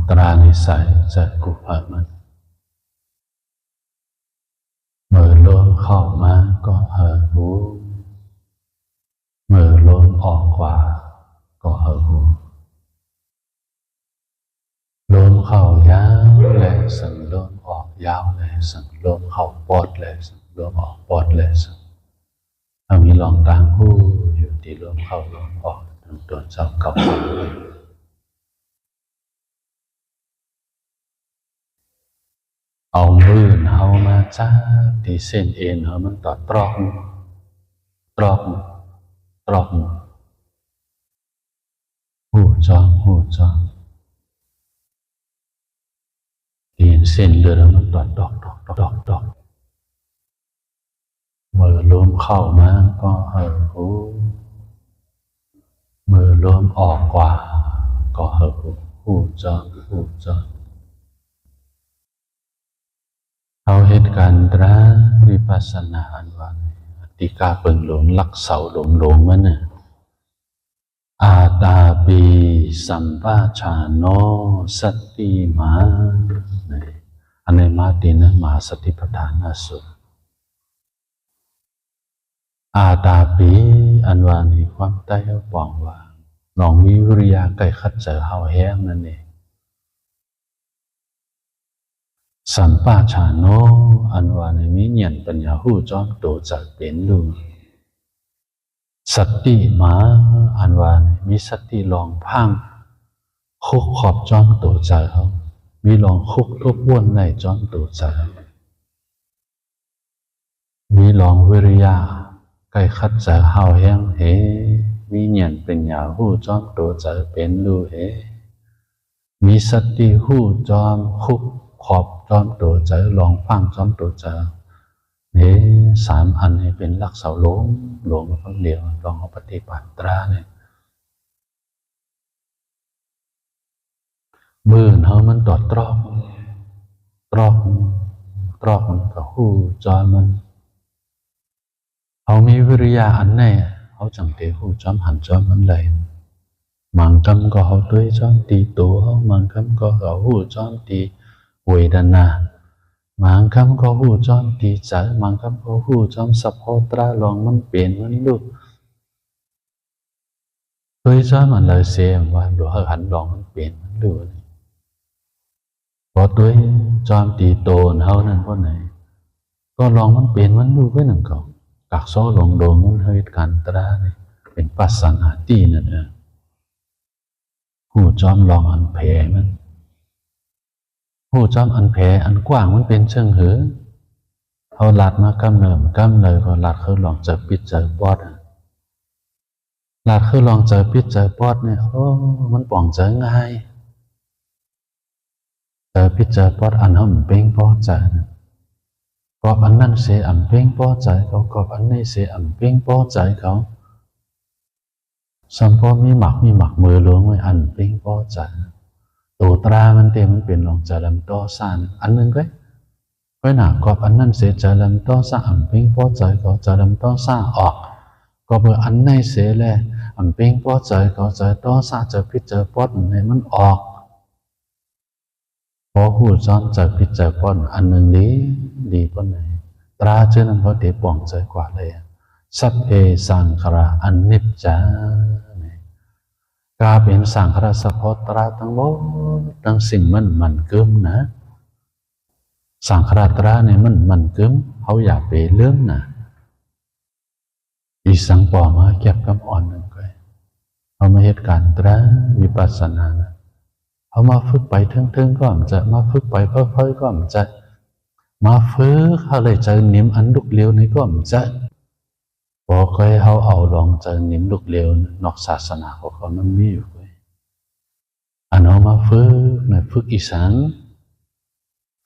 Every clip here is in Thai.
ตรานิสัยจะกุภามันเมื่อลมเข้ามาก็เห่อหูเมื่อลมออกกว่าก็เห่อหูลมเข้ายาวเลยสั่งลมออกยาวเลยสั่งลมเข้าปอดเลยสั่งลมออกปอดเลยสั่งเอามีลองต่างหูอยู่ที่ลมเข้าลมออกทั้งตัวเจ้ากับเอามือเอามาจับที่เส้นเอ็นเอามันต่อตรอกหูจองเห็นเส้นเลือดเอามันต่อดอกมือลมเข้ามาก็เห่อหูมือลมออกกว่าก็เห่อหูจองเอาเหตุการณ์ตราวิปัสสนาอันว่าติกาเปิงหลงลักเสาหลงมันน่ะอาตาปีสัมปาชาโนสติมาอันในมาตินะมหาสติปัฏฐานสูตรอาตาปีอันว่าในความใต้เอาปองว่าลองมีวิริยะไก่ขัดเจอเฮาแห้งนั่นเองสัมปาชาโนอันว่าในมิเนียนปัญญาหูจอมโตจะเป็นดูสติมาอันว่าในมีสติลองพังคุกขอบจอมโตใจเขามีลองคุกทบวนในจอมโตใจมีลองวิริยะไก่คัดจะเฮาแห้งเฮมีเนียนปัญญาหูจอมโตจะเป็นดูเฮมีสติหูจอมคุกขอบจอมตัวใจลองฟังจอมตัวใจนี่สามอันนี้เป็นหลักเสาหลงเขาเดียวลองเอาปฏิบัติตราเนี่ยมือเขามันตอดตรอกมันกับหูจอมันเขามีวิริยะอันไหนเขาจังเตะหูจอมหันจอมมันเลยมังคำก็เขาด้วยจอมตีตัวมังคำก็เขาหูจอมตีเวทนามังคำก็หูจอมตีใจมังคำก็หูจอมสัพพะตราลองมันเปลี่ยนมันลุกด้วยจอมมันเลยเสียว่าดูหันลองมันเปลี่ยนมันลุกพอด้วยจอมตีโตนเฮานั่นเพราะไหนก็ลองมันเปลี่ยนมันลุกไว้หนึ่งก่อนกักซ้อลงโดนมันเหตุการณ์ตราเนี่ยเป็นปัสสังหาตีนั่นเองหูจอมลองอันแผลมันหูจอมอันแผลอันกว้างมันเป็นเชิงหือเขาหลัดมากำเนิดก็หลัดคือลองเจอปิดเจอปอดหลัดคือลองเจอปิดเจอปอดเนี่ยโอ้มันป่องเจอง่ายเจอปิดเจอปอดอันเขาเป้งปอใจกอบอันนั้นเสียอันเป้งปอใจเขากอบอันนี้เสียอันเป้งปอใจเขาสัมพอมีหมักมือหลวงไว้อันเป้งปอใจตัวตรามันเต็มมันเป็นลองจะลำต่อสานอันนึงก็หนากอบอันนั้นเสียจะลำต่อสานอันเป้งปอใจเขาจะลำต่อสานออกก็เบออันไหนเสียแลอันเป้งปอใจเขาจะต่อสานจะพิจเจอปอดในมันออกพอหูจอมจะพิจเจอปอดอันนึงดีปอดไหนตราเจนั้นเขาเตะป่องใจกว่าเลยสัพเพสังขารอนิจจากาเป็นสังขารสัพพตราทั้งหมดทั้งสิ่งมันเกิมนะสังขารตราเนี่ยมันเกิมเขาอยากไปเลื่อมนะอีสังปอมาเก็บกำอ่อนหนึ่งก็เอามาเหตุการณ์ตราวิปัสสนานะเอามาฝึกไปทึ่งก็มันจะมาฝึกไปเพ้อก็มันจะมาฝึกเขาเลยเจอนิ่มอันลุกเลี้ยวนี่ก็มันจะพอเคยเขาเอาลองเจอนิ่มลุกเลี้ยวนอกศาสนาของเขามันมีอยู่อันเอามาฝึกอีสัง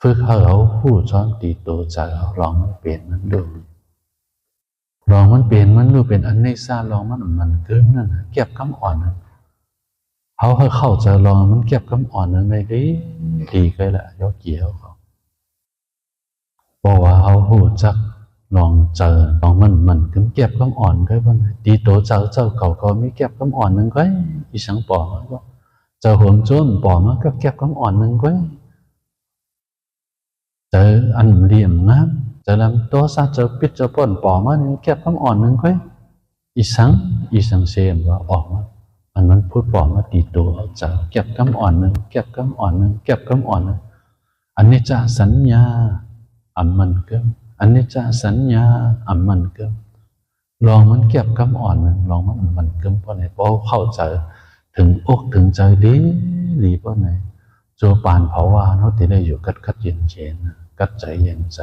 ฝึกเขาผู้ช้อนตีโตใจเขาลองมันเปลี่ยนมันดูลองมันเปลี่ยนมันดูเป็นอันนี้ซาลองมันเกิมนั่นเก็บคำอ่อนนั่นเขาเข้าใจลองมันเก็บคำอ่อนนั่นได้ดีก็แหละยกเกี่ยวเขาบอกว่าเขาหูจักลองเจอลองมันถึงเก็บคำอ่อนก็ว่าตีโตเจ้าเขามีเก็บคำอ่อนนึงก็อีสังปอก็ใจ chờ hướng chốn bỏ mà các kẹp cắm ỏn nâng quấy chờ ăn liềm ngám chờ làm to xa chờ biết chờ bẩn bỏ mà kẹp cắm ỏn nâng quấy ý sáng xem và ỏn mà anhมันพูดbỏ màตีตัวchờ kẹp cắm ỏn nâng kẹp cắm ỏn nâng kẹp cắm ỏn nâng anh ấy trả sẵn nhaมันcơm anh ấy trả sẵn nhaมันcơmลองมันเก็บกำอ่อนลองมันกำพอไหนพอเข้าใจถึงอกถึงใจดีพอไหนโจปานเผาว่าเขาที่ได้อยู่กัดเย็นกัดใจเย็นใจ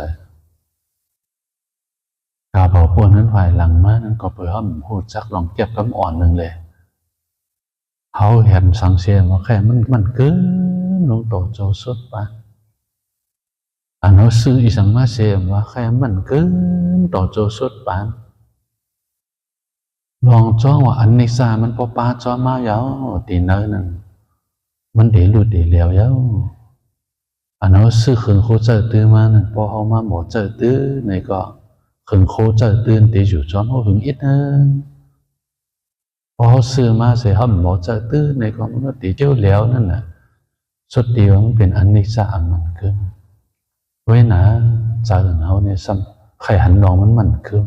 กาเผาพวกนั้นฝ่ายหลังมานั้นก็เพื่อให้พูดจักลองเก็บกำอ่อนหนึ่งเลยเขาเห็นสังเสียว่าแค่มันเกินลงต่อโจสุดปะอันเขาซื้ออีสังมาเสียว่าแค่มันเกินต่อโจสุดปะลองจ้องว่าอันนี้ซามันพอปาจ้อมาเยาตีเนื้อนั่นมันเดี๋ยวหลุดเดี๋ยวเหลียวเยาอันนั้นซื้อขึงโคเจอตื้อมานั่นพอเขามาหมดเจอตื้อในก็ขึงโคเจอตื้อตีอยู่จ้อนเขาขึงอิดเนพอเขาซื้อมาเสียเขาหมดเจอตื้อในก็มันก็ตีเจ้าเหลียวนั่นแหละสุดเดียวมันเป็นอันนี้ซามันขึ้นเว้ยนะใจเขาเนี่ยซ้ำใครหันลองมันขึ้น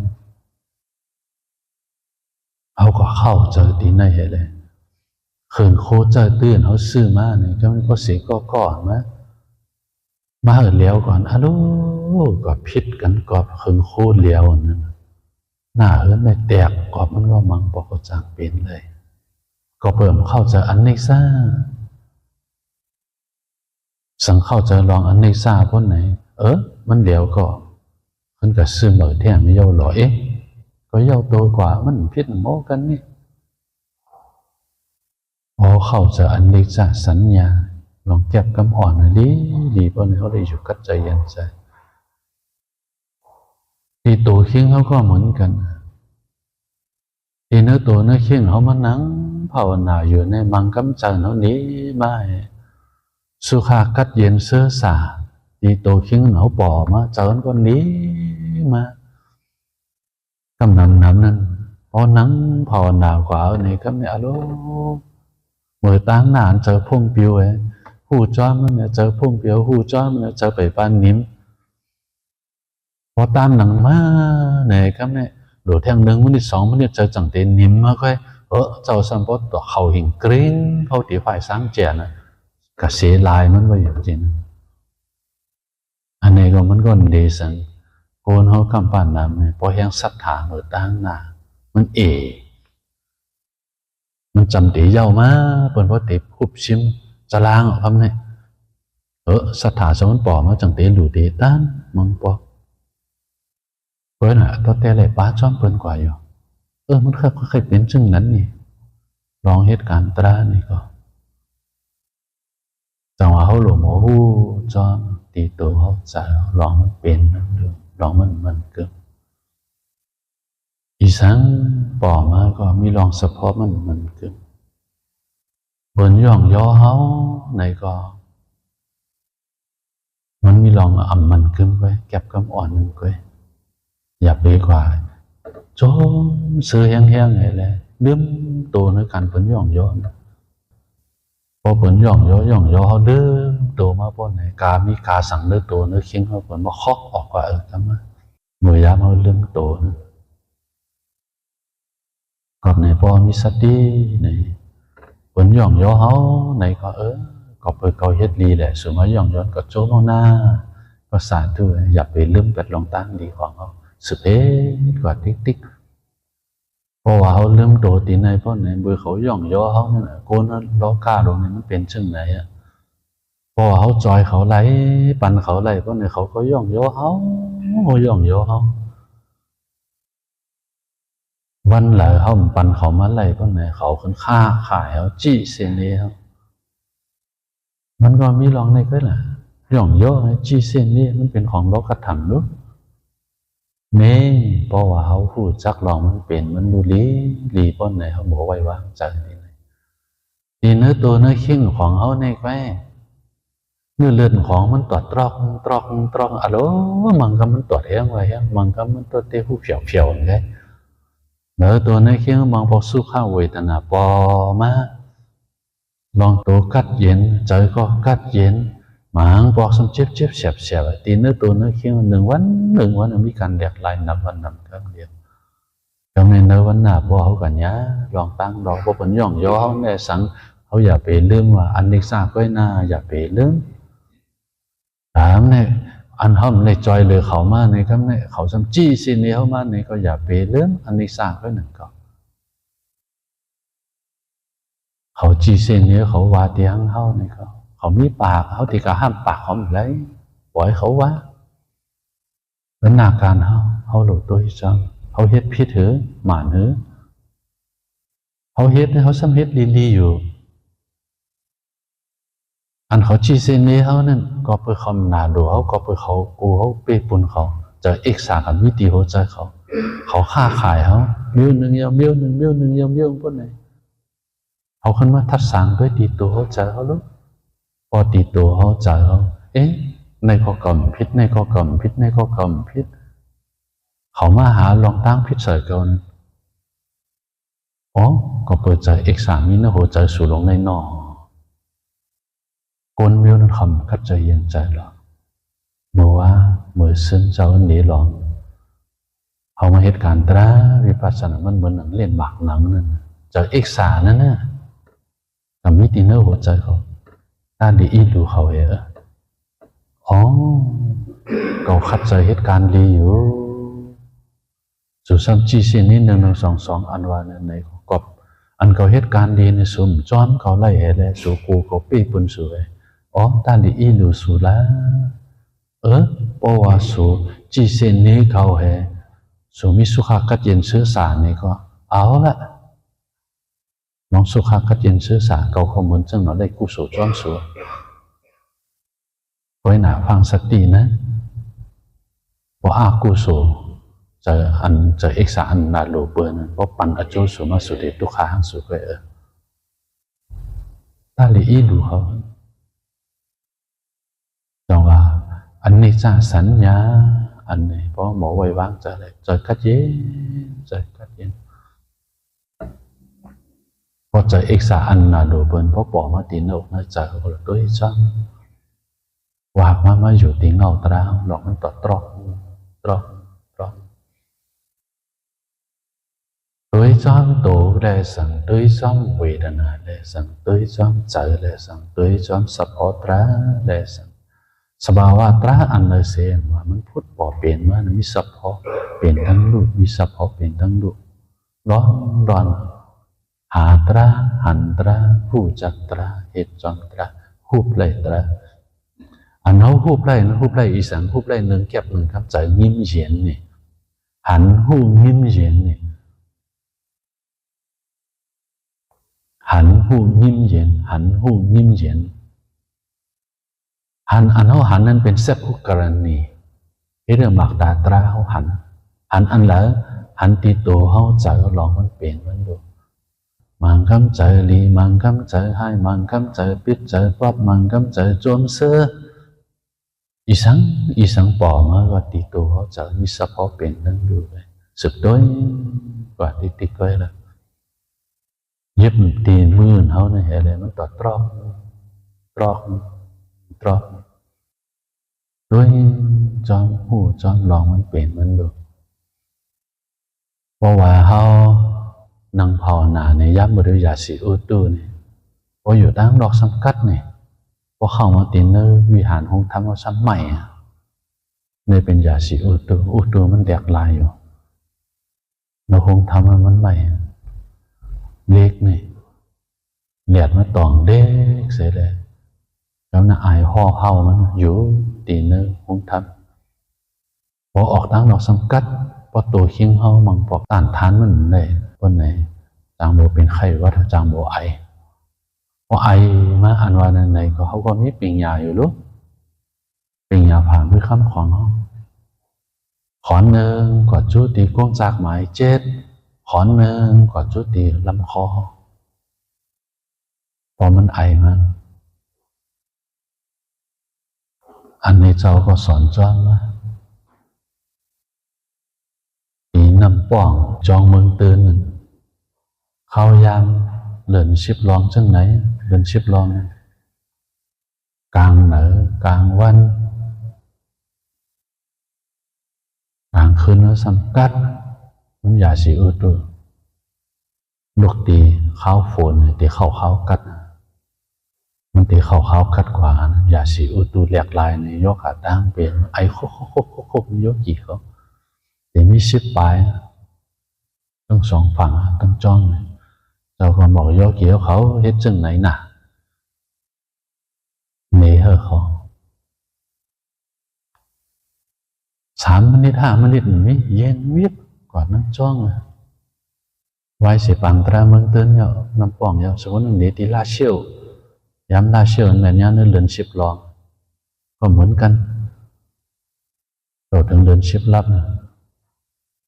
เขาก็เข้าเจอที่ไหนเลยคืนโคเจอตื่นเขาซื้อมาเนี่ยก็มันก็เสียก็ก่อนมาเหินเลี้ยวก่อนฮัลโหลก็พิษกันกอบคืนโคเลี้ยวนั่นหน้าเหินเลยแตกกอบมันก็มังปอกจางเป็นเลยก็เปิ่มเข้าเจออันนี้ซ่าสังเข้าเจอลองอันนี้ซ่าพ้นไหนมันเลี้ยวก็ขึ้นกับซื้อเหมือแท่งไม่เย้าหล่อก็เย้าตัวกว่ามันพิษโมกันนี่พอเข้าใจอันนี้จะสัญญาลองเก็บกำอ่อนหน่อยดีเพราะเขาได้อยู่กัดใจเย็นใจที่ตัวเคียงเขาก็เหมือนกันที่เนื้อตัวเนื้อเคียงเขามานั่งภาวนาอยู่ในมังกำจันเขานี้ไม่สุขากัดเย็นเสื้อสาที่ตัวเคียงเขาป่อมาเจอก็นี้มากำนำนั้นพอนั่งภาวนากว่าในคำนี้อโลเมื่อตั้งนานเจอพุ่งเปียวหูจ้อมันเนี่ยเจอพุ่งเปียวหูจ้อมันเนี่ยเจอไปปานนิ้มพอตามหนังมาในคำนี้โดดแทงหนึ่งมันที่สองมันเนี่ยเจอจังเตนนิ้มมาค่อยเจ้าสัมปทตัวเขาหิงกริ้งเขาตีฝ่ายสร้างเจนะกระเสลายมันไว้อย่างจริงอันนี้ก็มันก็ดีสังโกนเขาคำป่านน้ำเนี่ยพอแห้งสัทธาเมื่อตั้งหน้ามันมันจำตีเย้ามาเปิ่นพอติคุบชิมจะล้างออกคำเนี่ยสัทธาสมันปอมาจังเตหลู่เตต้านมังปอเปิ่นตัวแต่ไหลป้าจ้อมเปิ่นกว่าอยู่มันเคยเป็นจึงนั้นนี่ลองเหตุการณ์ตรานี่ก็จังหวะเขาหลงหัวหูจ้อมตีตัวเขาจะลองมันเป็นนั่นดูลองมันเกิดอีสังปอมาก็มีลองเฉพาะมันเกิดบนย่องย่อเขาในก็มันมีลองมันเกิดไว้เก็บกำอ่อนนึงไว้อย่าไปกว่าโจมเสือแห้งๆไงเลยเลื่อมตัวในการผลย่องย่อพอผลย่องย่เขาเลื่อมตัวมาพอไหนมีกาสั่งเลือตัวเนื้อเคียงเขาผลมาเคาะออกว่าทำไมเมื่อยามเขาเลื่อมตัวนะก่อนในพอมีสติในผลย่องย่อเขาในก็ก็เปิดเกาเฮ็ดดีแหละส่วนมาย่องย้อนก็โจ้มหน้าก็สาธุอย่าไปลืมเป็ดลงตั้งดีของเขาสุดกว่าติ๊กเพราะว่าเขาลืมโดตีในเพราะในเบอร์เขาย่องย่อเขาเนี่ยโกนล้อกล้าลงนี่มันเป็นเช่นไหนเพราะว่าเขาจอยเขาไหลปันเขาไหลเพราะในเขาก็ย่องย่อเขาวันไหลเขาปันเขามาไหลเพราะในเขาขึ้นค่าขายเขาจี้เซนนี้เขามันก็มีลองในก็แหละย่องย่อจี้เซนนี้มันเป็นของโลกธรรมด้วยเพราะว่าเขาพูดจักลองมันเป็นมันดูลีป้อนไหนเขาบอกไว้ว่าใจนี่ดีเนื้อตัวเนื้อขิ้งของเขาในแควเนื้อเลือดของมันตรอกตรอกอะโลมันก็มันตรวจเองไว้มันก็มันตรวจเต้หูเผียวไงเนื้อตัวเนื้อขิ้งมันพอสู้ข้าวเวทนาปอมา ลองตัวกัดเย็นใจก็กัดเย็นหมาบอกสมเจ็บเจ็บเสียบเสียบตีเนื้อตัวเนื้อเคี้ยว1 วันมีการแดกลายนับวันนับครั้งเดียวก็ในเนื้อวันหน้าพอเขากันยะลองตั้งดอกพอผลย่องย่อเขาในสังเขาอย่าไปลืมว่าอันนี้ทราบไว้หน้าอย่าไปลืมถามเนี่ยอันห้อมในจอยเลยเขามาในครับเนี่ยเขาซ้ำจี้สิเนี่ยเขามาในก็อย่าไปลืมอันนี้ทราบไว้หนึ่งก็เขาจีเซนเนี่ยเขาว่าเตียงเขาเนี่ยเขามีปากเขาที่ก็ห้ามปากเขาเลยปล่อยเขาว่าเป็นหน้าการเขาหลุดตัวอีจังเขาเฮ็ดพิษหือหมาหือเขาเฮ็ดเขาซ้ำเฮ็ดลีอยู่อันเขาจีเซนเนี่ยเขานั่นก็เพื่อคำนาดูเขาก็เพื่อเขากูเขาเปปุ่นเขาจะเอกสารกันวิธีหัวใจเขาค้าขายเขามิ้วหนึ่งยำมิ้วหนึ่งมิ้วหนึ่งยำมิ้วพวกไหนเขาขึ้นมาทัดสั่งด้วยตีตัวเขาใจเขาลูกพอตีตัวเขาใจเขาในข้อกรรมพิษในข้อกรรมพิษในข้อกรรมพิษเขามาหาลองตั้งพิษใส่กันก็เปิดใจเอกสารมีเนื้อหัวใจสู่ลงในนอกนมิวนั่นคำคัดใจเย็นใจหรอเมื่อว่าเมื่อซึ่งเจ้าหนีหลอนเขามาเหตุการณ์ตราวิปัสสนามันเหมือนหนังเล่นบากหนังนั่นจากเอกสารนั่นน่ะกับมิติเนื้อหัวใจเขาด้านดีอีดูเขาเขาคัดใจเหตุการณ์ดีอยู่สู่ซ้ำจีเซียนนี้1 1 2 2อันว่าในกบอันเขาเหตุการณ์ดีในสุ่มจ้อมเขาไล่เลยสู่กูเขาปีปุ่นสู่ด้านดีอีดูสู่ละเพราะว่าสู่จีเซียนนี้เขาสู่มิสุขากัดเย็นซื้อสารนี่ก็เอาละน้องสุขากัดเย็นซื้อสารเขาข้อมูลจึงเราได้กุศลจ้อมสู่ไว้หนาฟังสตินะว่าอากุศลจะเอกสารนาโลเบอร์นั้นเพราะปันอโจสุมาสุเดตุขาหังสุเกตาลีอีดูเขาจังว่าอันนี้จะสัญญาอันนี้เพราะหมอไว้วางใจเลยใจกัดเย็นพอใจเอกสารนาโลเบอร์เพราะบอกมาตีนอกนะใจเขาเลยด้วยจังวากมาอยู่ตีเงาตราหลอกมันต่อตรอกđối trong tổ lệ sang đối trong vị đàn lệ sang đối trong trời lệ sang đối trong sập ó tra lệ sang sập ó tra anh lời xem mà mình phút bỏ biển mà nóมีsập ó biểnทั้งลูกมีsập ó biểnทั้งลูกร้อนร้อนหาตราหันตราผู้จักตราเหตุจังตราหูบเลยตราอันเขาหูบเลยอีสังหูบเลยหนึ่งเก็บหนึ่งครับใจยิ้มเย็นนี่หันหูยิ้มเย็นนี่หันหูยิ้มเย็นหันหูยิ้มเย็นหันอันเขาหันนั้นเป็นเซฟุกรณีเรื่องหมักตาตราเขาหันอันแล้วหันตีโตเขาใจเขาลองมันเปลี่ยนมันดูมังคำใจลีมังคำใจให้มังคำใจปิดใจป๊อบมังคำใจโจมเสืออีสังป่อมาว่าตีโตเขาใจมีสะพอเปลี่ยนทั้งดูเลยสุดด้วยกว่าที่ติดไว้ละเย็บตีนมือเขาในเหตุอะไรมันต่อตรอกด้วยจอมหูจอมลองมันเปลี่ยนมันดูเพราะว่าเขานั่งภาวนาในยับบริยาสีอุตุนี่พออยู่ตั้งดอกสังกัดนี่พอเข้ามาตีนเนอวิหารหงทำเอาซ้ำใหม่ในเป็นยาสีอุตุมันแดกลายอยู่เราคงทำมันใหม่เล็กนี่เหลียดมาตองเด็กเสียเลยแล้วน่ะอายห่อเฮามันอยู่ตีเนื้อคงทำพอออกตั้งดอกสังกัดพอตัวคิงเฮามังปอกต้านทานมันเลยคนไหนจางโบเป็นไข้วัดจางโบไอพอไอมาอันวานันไหนก็เขาก็มีปิงยาอยู่ลูกปิงยาผ่านด้วยคำของเขาขอนหนึ่งกอดจุตีกวงจากหมาย7ขอนหนึ่งกอดจุตีลำคอพอมันไอมันอันนี้เจ้าก็สอนจ้องว่าตีน้ำป่องจองเมืองตื่นเข้ายาม เลินชิบลองจังไหนเลินชิบลองกลางเหนือกลางวันกลางคืนnóสำกัดมันอย่าสิตัวลูกตีข้าวฝนตีข้าวกัดมันตีข้าวกัดกว่าอย่าสิตัวแหลกลายในยกขาตั้งเป็นไอ้โคยกกี่เขาแต่มีชิบปลายทั้งสองฝั่งทั้งจ้องเจ้าคนบอกยกกี่เขาเฮ็ดจังไหนน่ะเนเหรอเขา3 มินิท5 มินินี่เย็นวิบกว่านั่งจ้องไว้สิปังตราเมืองเตือนเนี่ยน้ำป่องเนี่ยสมมติเดี๋ยวตีลาเชี่ยวย้ำลาเชี่ยวเนี่ยเนี่ยเดินชิบลองก็เหมือนกันเราถึงเดินชิบลับนะ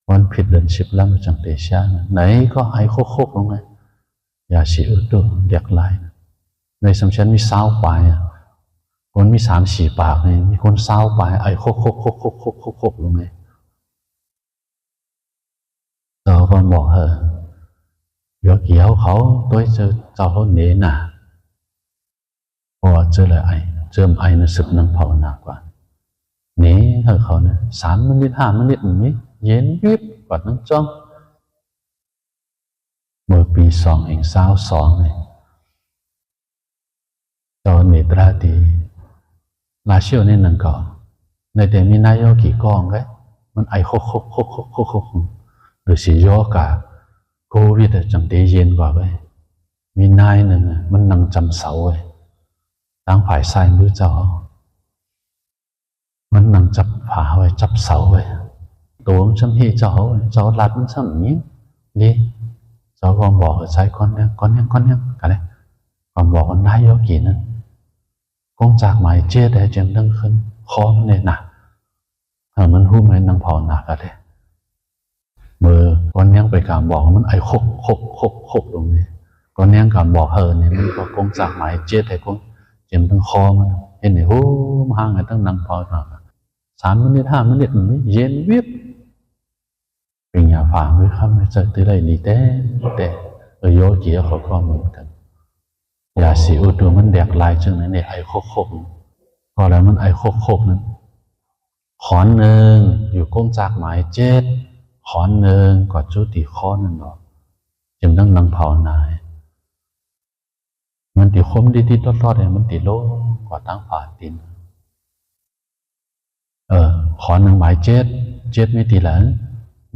วันผิดเดินชิบลับจังเตชะไหนก็ไอ้โคกลงไงอย่าสิตัวเรียกลายในสำชันมีสาวปลายคนมี3-4 ปากเนี่ยมีคนสาวปลายไอ้โคกลงไงเราคนบอกยกเกี่ยวเขาตัวเจ้าเขาเนน่ะพอเจอเลยเจอไอ้น่ะสึกนั่งภาวนา กว่าเนเขาเนี่ย3 มินิ 5 มินินี่เย็นวิบกว่านั่งจ้องเมื่อปี2022เนี่ยตอนเนตราตีลาเชียวเนี่ยนั่งก่อนในแต่มีนายกกี่กองไงมันไอ้โคหรือสิโยกะโควิดจังเตเย็นกว่าไปมีนายหนึ่งมันนั่งจำเสาไว้ตั้งฝ่ายซ้ายมือเจ้ามันนั่งจับผาไว้จับเสาไว้ตัวมันช่ำเฮเจ้าลัดมันช่ำนี้ดิเจ้าก็บอกใช้ก้อนเนี้ยกันเลยก็บอกว่านายโยกี่นั้นกงจากหมายเจ็ดได้เจมตั้งขึ้นคอมันเนี่ยหนักมันหู้ไหมนั่งภาวนากันเลยมือก้อนเนี้ยไปการบอกมันไอ้โคกตรงนี้ก้อนเนี้ยการบอกเนี่ยมันก็กงจากหมายเจ็ดได้กงเจมตั้งคอมันเห็นไหมโอ้มาห่างไงตั้งนั่งภาวนา3 มินิ 5 มินินี่เย็นวิบเป็นยาฝางด้วยครับไม่เจอที่ไรนี่แต่โยกี้เขาก็เหมือนกันอย่าสิตัวมันแดกลายจังไหนเนี่ยไอ้โคกก็แล้วมันไอ้โคกนั้นขอนหนึ่งอยู่ก้งจากหมาย7ขอนหนึ่งกอดจุติข้อนั่นหรอจึงต้องนั่งภาวนามันติคมดีๆทอดๆเนี่ยมันติโลกว่าตั้งฝาตินขอนหนึ่งหมาย7ไม่ตีหลัง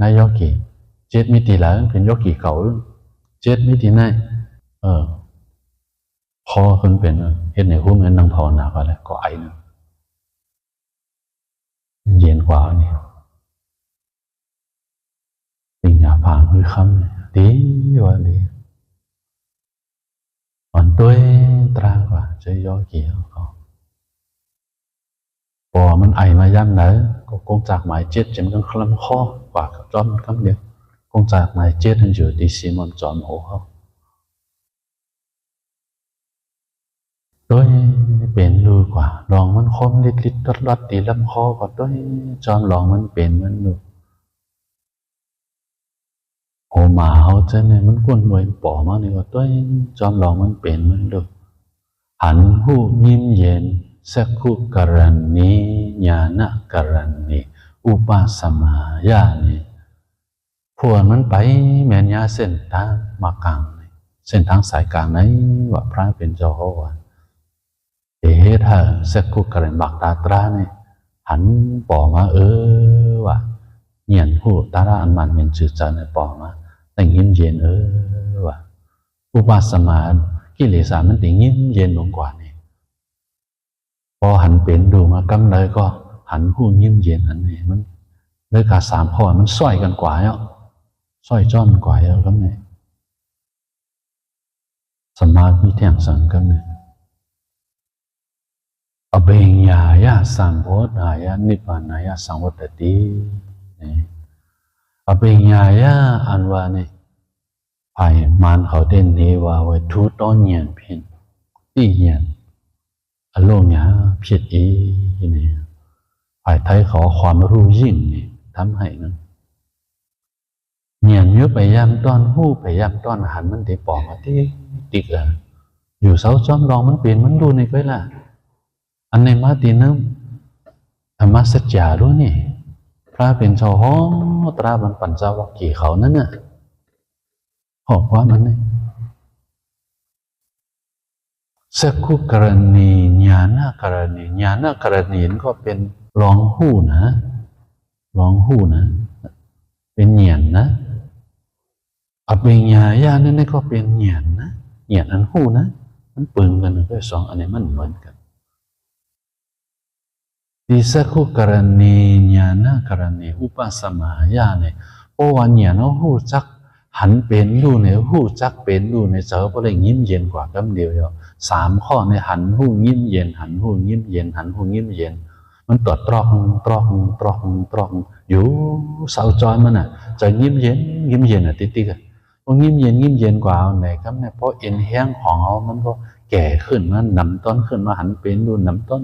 นายโยกี7ไม่ตีหลังเป็นโยกีเก่า7ไม่ตีไหนพอคนเป็นเห็นในหูเหมือนนั่งภาวนาก็แล้วก็ไอนะเย็นกว่านี่สิ่งอย่าผ่านคือคำเนี่ยดีว่าดีอ่อนตัวตรากว่าจะย่อเกี่ยวก็พอมันไอมาย่ำไหนก็คงจากหมาย7จะมันคลำข้อกว่ากับจอมคำเดียวคงจากหมาย7นั่นอยู่ที่ซีมอนจอมโอ้เขาด้วยเป็นดูกว่าลองมันคมลิดรัดตีลำคอก็ด้วยจอมลองมันเป็นมันดูโหมาเขาเจเนี่ยมันกวนมวยป่อมากนี่ว่าด้วยจอมลองมันเป็นมันดูหันหูยิ้มเย็นสักขุกรันนีญาณกรันนีอุปาสมายานีพวกมันไปแม่นยาเส้นทางมากลางเส้นทางสายกลางไหนว่าพระเป็นเจ้าว่าถ้าสักขุกรันบักตาตราเนี่ยหันป่อมาว่าเงียนหูตาราอันมันเป็นจืดจางในป่อมาแต่ยิ้มเย็นว่าอุปาสมากิเลสมันติยิ้มเย็นลงกว่านี่พอหันเป็นดูมากำเลยก็หันหูยิ้มเย็นอันนี้มันเลยกา3 ข้อมันซ้อยกันกว่าเนาะซ้อยจ้อมกว่าแล้วก็เนี่ยสมาธิแท่งสังกันเนี่ยอเบญญายะสัมโพธายะนิพพานายะสังวัตติอเบญญายะอันว่าเนี่ยภายมันเขาเด่นเนวาไว้ทุต้นเงียนเพียนตีเงียนอารมณ์เนี่ยผิดเนี่ยภายไทยขอความรู้ยิ่งนี่ทำให้นั้นเงียนเยอะไปย้ำต้อนหู้ไปย้ำต้อนหันมันตีปอกมาที่ ติกอะอยู่เสาจอมรองมันเปลี่ยนมันดูในก้อยละอันในมาตีนึงธรรมะสัจจารู้นี่พระเป็นชาวห้องตราบันปัญจวัคคีย์เขานั่นน่ะบอกว่ามันนี่สักขุกรณีญาณกรณีญาณกรณีก็เป็นรองหู้นะรองหู้นะเป็นเหยียนนะอภิญญาญาณนั่นก็เป็นเหยียนนะเหยียนอันหู้นะมันปึงกันก็สองอันนี้มันเหมือนกันที่สักขุกรณีญาณกรณีอุปสมายาเนี่ยเพราะว่าเหยียนเอาหู้จักหันเป็นดูเนี่ยหู้จักเป็นดูเนี่ยเจอก็เลยยิ้มเย็นกว่าคำเดียวสามข้อในหันหู้ยิ้มเย็นหันหู้ยิ้มเย็นหันหู้ยิ้มเย็นมันตรวจตรอกอยู่เสาจอยมันอ่ะจะยิ้มเย็นอ่ะติ๊กอ่ะพอยิ้มเย็นกว่าไหนครับเนี่ยเพราะเอ็นแห้งของเขามันก็แก่ขึ้นมันนำต้นขึ้นมาหันเป็นดูนำต้น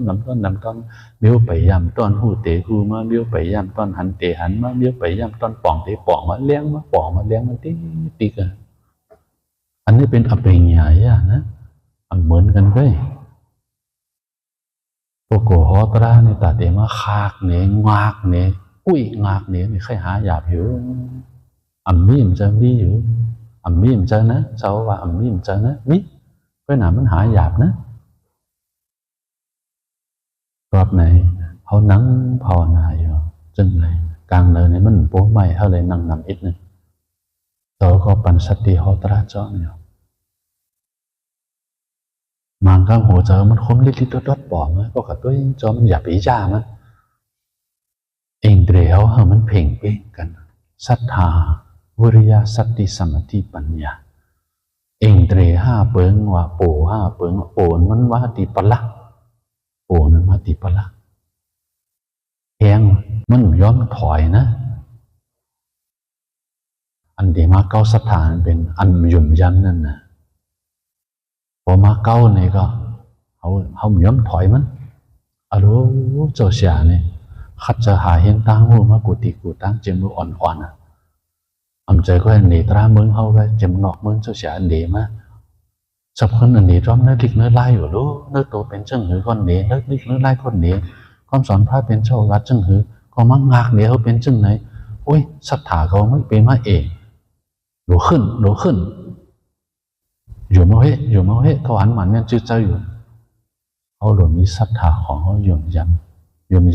เบี้ยวไปย่ำต้นหูเตะหูมาเบี้ยวไปย่ำต้นหันเตะหันมาเบี้ยวไปย่ำต้นป่องเตะป่องมาเลี้ยงมาป่องมาเลี้ยงมันติ๊กอ่ะอันนี้เป็นอภิญญาญาณนะเหมือนกันเลยพวกโกหตราในตาเตมาคากเนี่ยงากเนี่ยกุ้ยงากเนี่ยไม่ใช่หาหยาบอยู่มีมจะมีอยู่มีมจะนะเจ้าว่ามีมจะนะมิก็หนามันหาหยาบนะรอบไหนเขานั่งภาวนาอยู่จึงเลยกลางเลยเนี่ยมันโป้ใหม่เขาเลยนั่งนำอิดนึงเจ้าก็ปันสติโหตราจ้องอยู่มังกังหัวเจอมันคมลิดดอดป่อมันก็กระตุ้ยจอมันหยาบอีจ้ามันเองเดียวเหรอมันเพ่งเป้งกันศรัทธาวิริยะสติสมาธิปัญญาเองเตรห้าเปิงว่าโปห้าเปิงโปนมันว่าติปละโปนั้นว่าติปละแหงมันย้อมถอยนะอันเดียมาเก้าศรัทธาเป็นอันยุ่มยันนั่นนะพอมาเก้าเนี่ยก็เขาย้อมถอยมันอารมณ์เจ้าเสียเนี่ยขัดจะหาเห็นตั้งหูมากุฏิกูตั้งเจมอ่อนๆอ่ะใจก็อันนี้ตราเมืองเขาไปจำนอกเมืองเจ้าเสียอันนี้มาสับคนอันนี้ร้อมเนื้อลิกเนื้อไล่อยู่รู้เนื้อโตเป็นจังหือคนนี้เนื้อลิกเนื้อไล่คนนี้ความสอนพระเป็นเจ้าวัดจังหือก็มักงากเนี่ยเขาเป็นจังไหนโอ้ยศรัทธาเขาไม่เป็นมาเองหลขึ้นอยู่มาเฮ้เขาหันมันเนี่ยจืดเจ้าอยู่เขาหลวงมีศรัทธาของเขาย่อม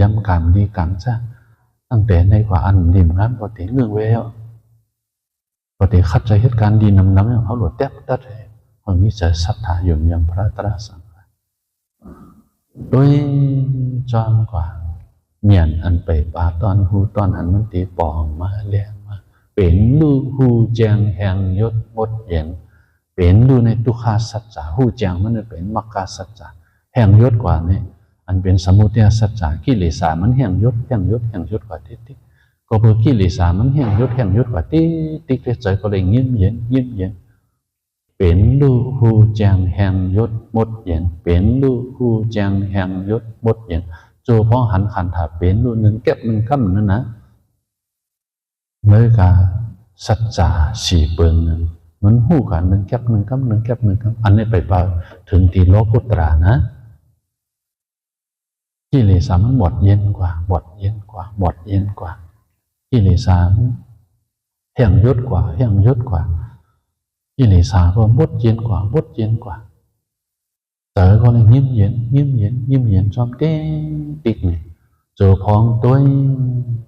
ย้ำการดีการจ้าตั้งแต่ในกว่าอันดีมงั้นพอถึงเงื่อนเว้ยพอถึงขัดใจเหตุการณ์ดีน้ำเขาหลุดแทบตัดเลยคนนี้จะศรัทธาย่อมย้ำพระตรัสโดยจอมกว่าเมียนอันไปป่าตอนหูตอนอันมันตีปองมาเลี้ยงมาเป็นลูหูแจงแห่งยศหมดเย็นเป็นดูในทุกขาสัจจะหูแจงมันเป็นมรรคสัจจะแห่งยศกว่านี่อันเป็นสมุทัยสัจจะกิเลสมันแห่งยศกว่าติ๊กก็เพราะกิเลสมันแห่งยศกว่าติ๊กใจก็เลยเงียบเย็นเป็นดูหูแจงแห่งยศหมดเย็นเป็นดูหูแจงแห่งยศหมดเย็นโจพอหันขันถาเป็นดูหนึ่งเก็บหนึ่งคำนั่นนะเมื่อกาสัจจะสี่เปิงหนึ่งมันหูกันหนึ่งเก็บหนึ่งคำอันนี้ไปเปล่าถึงตีโลกุตระนะกิเลสมันหมดเย็นกว่ากิเลสแห่งยศกว่ากิเลสก็หมดเย็นกว่าเต๋อก็เลยเงียบเย็นจอมเต้ติกนี่โจพองตัว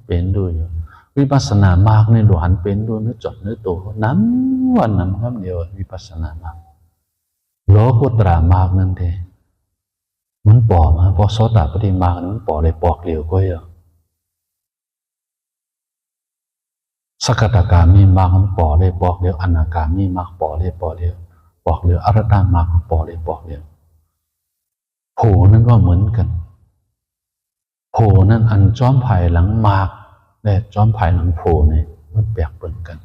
เป็นดูอยู่วิปัสสนามากในหลวงเป็นดูเนื้อจดเนื้อโตน้ำวันน้ำครับเดียววิปัสสนามากโลกุตระมากนั่นเองมันปอมาพอโสดาปฏิมามันปอเลยปอกเหลวก็เยอะสกตากามีมากมันปอเลยปอกเหลวอนาคามีมากปอเลยปอกเหลวอรหัตมากปอเลยปอกเหลวโผนั่นก็เหมือนกันโผนั่นอันจอมไผ่หลังมากและจอมไผ่หลังโผเนี่ยมันแปลกเปลี่ยนกัน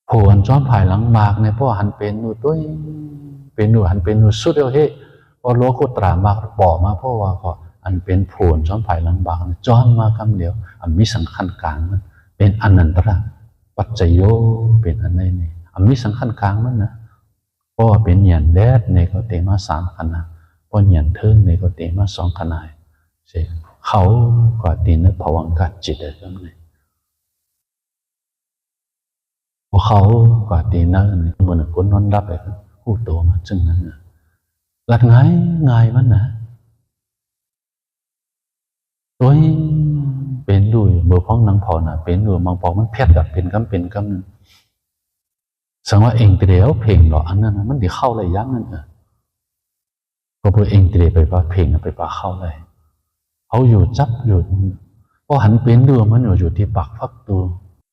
โผอันจอมไผ่หลังมากเนี่ยเพราะหันเป็นหนูตัวเป็นหนูหันเป็นหนูสุดเดียวเฮ้พอโลกุตระมากบอกมาเพราะว่าก็อันเป็นโผนจอมไผ่หลังบางจอมมาคำเดียวอันมีสังขารกลางมันเป็นอนันตระปัจจโยเป็นอันไหนนี่อันมีสังขารกลางมันนะ ราะว่าเป็นเหยียนแดดในก็เตมา3 ขนาดเพราะเหยียนเทิงในก็เตมา2 ขนาดเช่เขาก็ตีนึกภวังกัดจิตได้ก็เลยพวกเขาก็ตีนึกเหมือนคนนอนรับไปหูโตมาจึงนั้นหลักง่ายมันนะตัวเป็นดูเบอร์พ้องนังพอน่ะเป็นดูมังพอมันเพี้ยกับเป็นกำนึงสังว่าเองเดียวเพลงหรออันนั้นมันเดี๋ยวเข้าอะไรยั้งนั่นก็เพื่อเองเดียวไปป่าเพลงไปป่าเข้าเลยเขาอยู่จับอยู่พอหันเป็นดูมันอยู่ที่ปากฟักตัว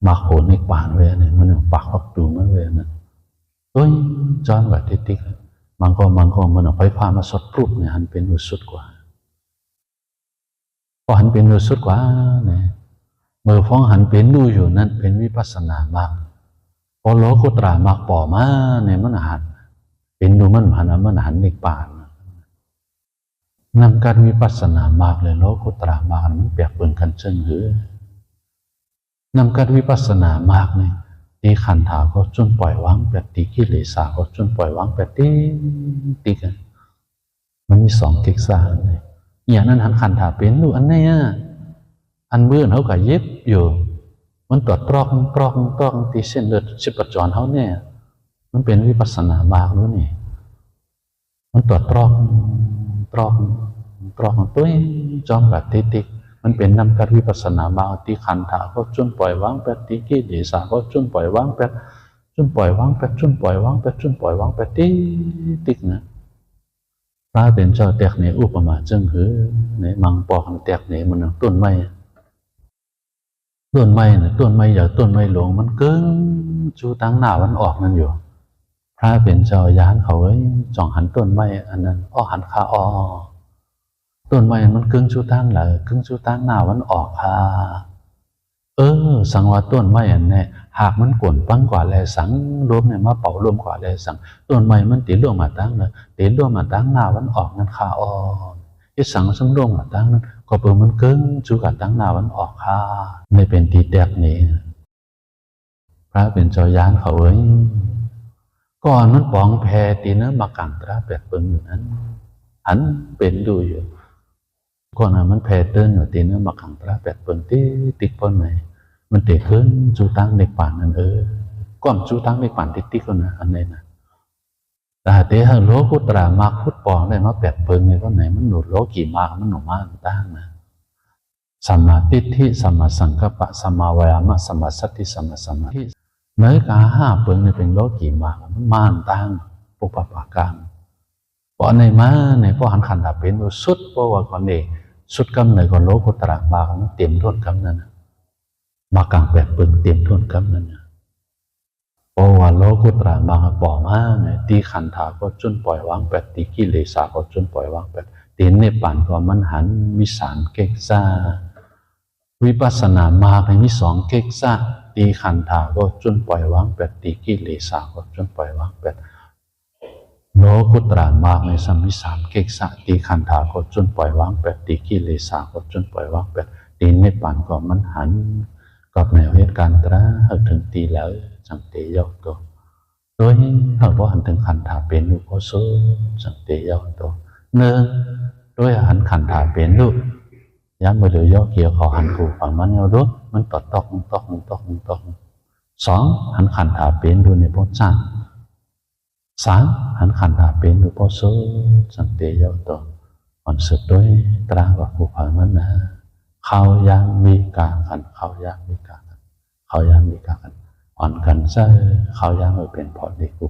มาโขนในป่านเวเนี่ยมันอยู่ปากฟักตัวมันเวนะตัวจอนแบบติ๊กมันก็มันเอาไฟฟ้ามาสดปลุกเนี่ยหันเป็นอยู่สุดกว่าพอหันเป็นอยู่สุดกว่าเนี่ยเมื่อฟ้องหันเป็นดูอยู่นั่นเป็นวิปัสสนามากพอโลกุตระมากป่อมาเนี่ยมันหันเป็นดูมันหันในป่านนำการวิปัสสนามากเลยโลกุตระมากมันเปียกเปิงกันเชิงหือนำการวิปัสสนามากเนี่ยตีขันธาก็จนปล่อยวางแบบตีกิเลสก็จนปล่อยวางแบบตีกันมันมี2 กิกซ่าเลยอย่างนั้นหันขันธาเป็นดูอันไหนอันเบื่อเขาก็เย็บอยู่มันตรวจตรอกตีเส้นเลือดชีพจรเขาเนี่ยมันเป็นวิปัสสนามากรู้นี่มันตรวจตรอกตัวจอมแบบติ๊กมันเป็นนำการวิปัสสนาบางตีขันธาก็จนปล่อยวางแปดตีกิเลสก็จนปล่อยวางแปดจนปล่อยวางแปดติ๊กนะพระเป็นเจ้าแตกในอุปมาจึงหือในมังปอหังแตกในมันต้นไม้เนี่ยต้นไม้อย่างต้นไม้หลวงมันเกิ้งจูตั้งหน้าวันออกนั่นอยู่พระเป็นเจ้าย้านเขาจ่องหันต้นไม้อันนั้นหันขาต้นไม้มันกึ่งชูตั้งเลยกึ่งชูตั้งหน้าวันออกค่ะสังว่าต้นไม้อันนี้หากมันกวนปั้งกว่าแลสังรวมเนี่ยมาเป่ารวมกว่าแลสังต้นไม้มันตีร่วมมาตั้งเลยตีร่วมมาตั้งหน้าวันออกนั่นค่ะไอ้สังสังร่วมมาตั้งนั้นก็เปิดมันกึ่งชูกับตั้งหน้าวันออกค่ะไม่เป็นตีแตกนี้พระเป็นเจ้าย้านเขาก่อนมันปองแพตีเนื้อมากังตราแปดเปิงอยู่นั้นหันเป็นดูอยู่ก่อนมันแพเติ้ลอยู่ตีเนื้อมากังตราแปดเปิงติ๊กปนไหนมันเตะขึ้นจูตั้งในป่านนั่นก่อนจูตั้งในป่านติ๊กคนนะอันไหนนะแต่เตะโลกุตระมากพุทธปองได้มาแปดเปิงในก็ไหนมันหนุดโลกี่มากมันหนุมากตั้งนะสัมมาทิฏฐิสัมมาสังกัปปะสัมมาวายามะสัมมาสติสัมมาสมาธิเนื้อกา5 เปิงเนี่ยเป็นโลกี่มากมันม่านตั้งปุปปะการเพราะในมาในพวกหันขันดาเป็นสุดเพราะว่าก่อนเองสุดกำเนิดก่อนโลกุตระมากมันเตรียมท้นกำนั้นมากังแปดเปิงเตรียมท้นกำนั้นเพราะว่าโลกุตระมากป่อมาเนี่ยตีขันธาก็จนปล่อยวางแปดตีกิเลสก็จนปล่อยวางแปดตีในป่านก็มันหันมี3 เกกซ่าวิปัสสนามากในมี2 เกกซ่าตีขันธาก็จนปล่อยวางแปดตีกิเลสก็จนปล่อยวางแปดโลกุตระมากในสัมมิ3 เกกซ่าตีขันธาก็จนปล่อยวางแปดตีกิเลสก็จนปล่อยวางแปดตีในป่านก็มันหันกับแนวเหตุการณ์ตราถึงตีแล้วจังเตยอกตัวโดยเราบอกหันถึงขันธาเป็นอยู่ก็สู้จังเตยอกตัวโดยหันขันธาเป็นลูกย้ำมาเลยย่อเกี่ยวขอหันกูฝั่งมันเอาด้วยมันตอก2 หันขันธาเป็นดูในพจน์จ้าง3 หันขันธาเป็นดูพอสู้จังเตยอกตัวอ่อนสุดด้วยตราว่ากูฝั่งมันนะเขายังมีกากันอ่อนกันซะเขายังเป็นพอดีกู